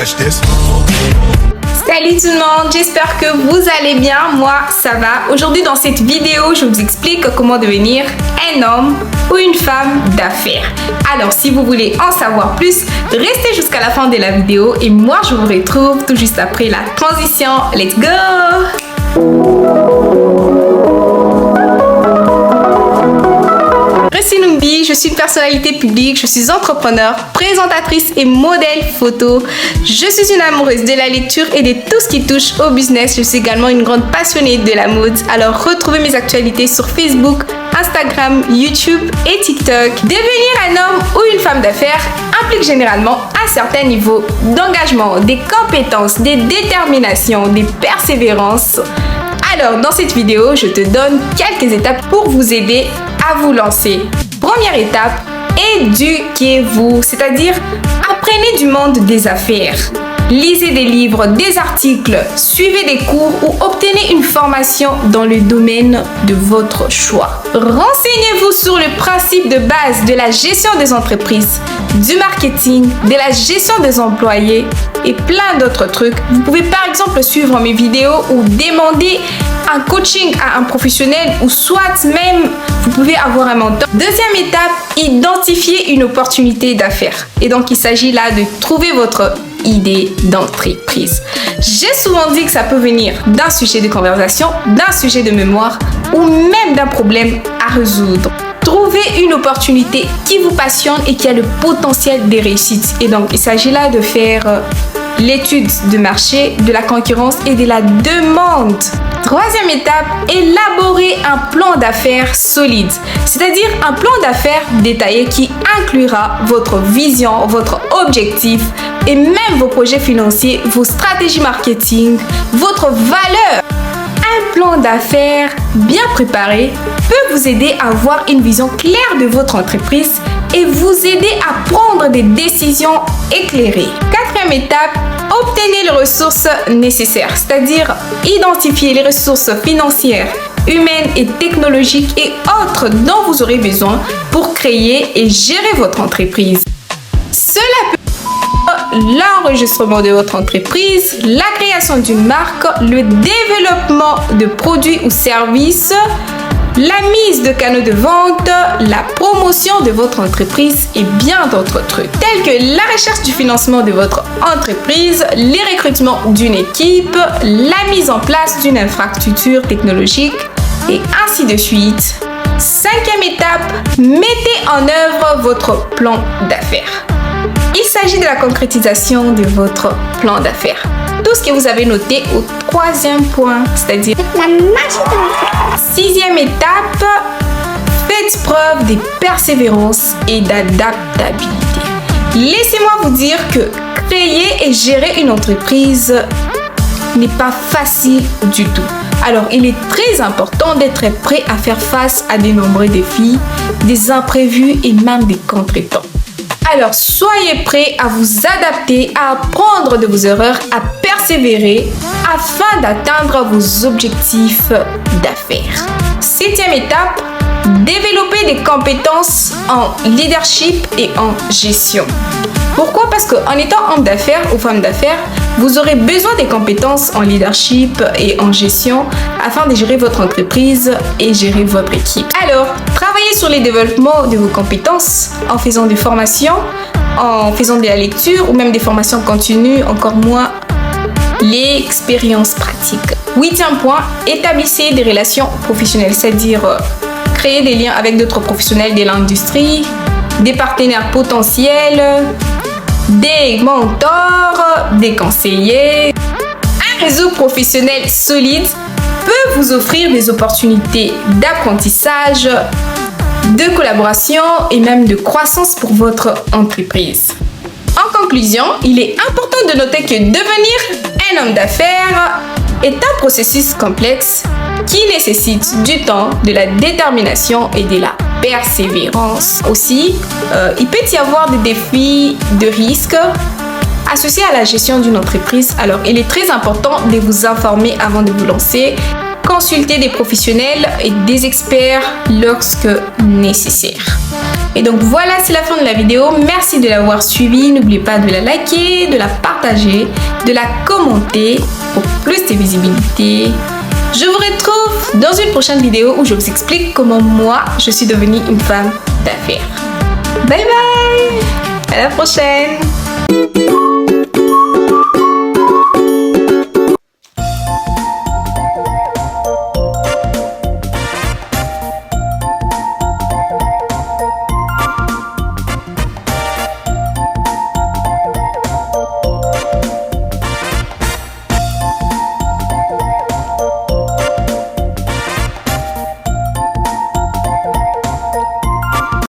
touch this. Salut tout le monde, j'espère que vous allez bien, moi ça va. Aujourd'hui dans cette vidéo, je vous explique comment devenir un homme ou une femme d'affaires. Alors si vous voulez en savoir plus, restez jusqu'à la fin de la vidéo et moi je vous retrouve tout juste après la transition. Let's go! Je suis une personnalité publique, je suis entrepreneur, présentatrice et modèle photo. Je suis une amoureuse de la lecture et de tout ce qui touche au business. Je suis également une grande passionnée de la mode. Alors retrouvez mes actualités sur Facebook, Instagram, YouTube et TikTok. Devenir un homme ou une femme d'affaires implique généralement un certain niveau d'engagement, des compétences, des déterminations, des persévérances. Alors dans cette vidéo, je te donne quelques étapes pour vous aider à vous lancer. Première étape, éduquez-vous, c'est-à-dire apprenez du monde des affaires. Lisez des livres, des articles, suivez des cours ou obtenez une formation dans le domaine de votre choix. Renseignez-vous sur le principe de base de la gestion des entreprises, du marketing, de la gestion des employés et plein d'autres trucs. Vous pouvez par exemple suivre mes vidéos ou demander un coaching à un professionnel ou soit même vous pouvez avoir un mentor. Deuxième étape, identifier une opportunité d'affaires. Et donc il s'agit là de trouver votre idée d'entreprise. J'ai souvent dit que ça peut venir d'un sujet de conversation, d'un sujet de mémoire ou même d'un problème à résoudre. Trouvez une opportunité qui vous passionne et qui a le potentiel de réussite. Et donc il s'agit là de faire l'étude de marché, de la concurrence et de la demande. Troisième étape, élaborer un plan d'affaires solide, c'est-à-dire un plan d'affaires détaillé qui inclura votre vision, votre objectif et même vos projets financiers, vos stratégies marketing, votre valeur. Un plan d'affaires bien préparé peut vous aider à avoir une vision claire de votre entreprise et vous aider à prendre des décisions éclairées. Quatrième étape, obtenez les ressources nécessaires, c'est-à-dire identifier les ressources financières, humaines et technologiques et autres dont vous aurez besoin pour créer et gérer votre entreprise. Cela peut l'enregistrement de votre entreprise, la création d'une marque, le développement de produits ou services, la mise de canaux de vente, la promotion de votre entreprise et bien d'autres trucs, tels que la recherche du financement de votre entreprise, les recrutements d'une équipe, la mise en place d'une infrastructure technologique et ainsi de suite. Cinquième étape, mettez en œuvre votre plan d'affaires. Il s'agit de la concrétisation de votre plan d'affaires. Tout ce que vous avez noté au troisième point, c'est-à-dire la magie de l'affaire. Sixième étape, faites preuve de persévérance et d'adaptabilité. Laissez-moi vous dire que créer et gérer une entreprise n'est pas facile du tout. Alors, il est très important d'être prêt à faire face à de nombreux défis, des imprévus et même des contretemps. Alors, soyez prêts à vous adapter, à apprendre de vos erreurs, à persévérer afin d'atteindre vos objectifs d'affaires. Septième étape, développer des compétences en leadership et en gestion. Pourquoi? Parce qu'en étant homme d'affaires ou femme d'affaires, vous aurez besoin des compétences en leadership et en gestion afin de gérer votre entreprise et gérer votre équipe. Alors, travaillez sur le développement de vos compétences en faisant des formations, en faisant de la lecture ou même des formations continues, encore moins l'expérience pratique. Huitième point, établissez des relations professionnelles, c'est-à-dire créer des liens avec d'autres professionnels de l'industrie, des partenaires potentiels, des mentors, des conseillers. Un réseau professionnel solide peut vous offrir des opportunités d'apprentissage, de collaboration et même de croissance pour votre entreprise. En conclusion, il est important de noter que devenir un homme d'affaires est un processus complexe qui nécessite du temps, de la détermination et de la persévérance. Aussi, il peut y avoir des défis de risque associés à la gestion d'une entreprise. Alors, il est très important de vous informer avant de vous lancer. Consultez des professionnels et des experts lorsque nécessaire. Et donc voilà, c'est la fin de la vidéo. Merci de l'avoir suivi. N'oubliez pas de la liker, de la partager, de la commenter pour plus de visibilité. Je vous retrouve dans une prochaine vidéo où je vous explique comment moi, je suis devenue une femme d'affaires. Bye bye! À la prochaine!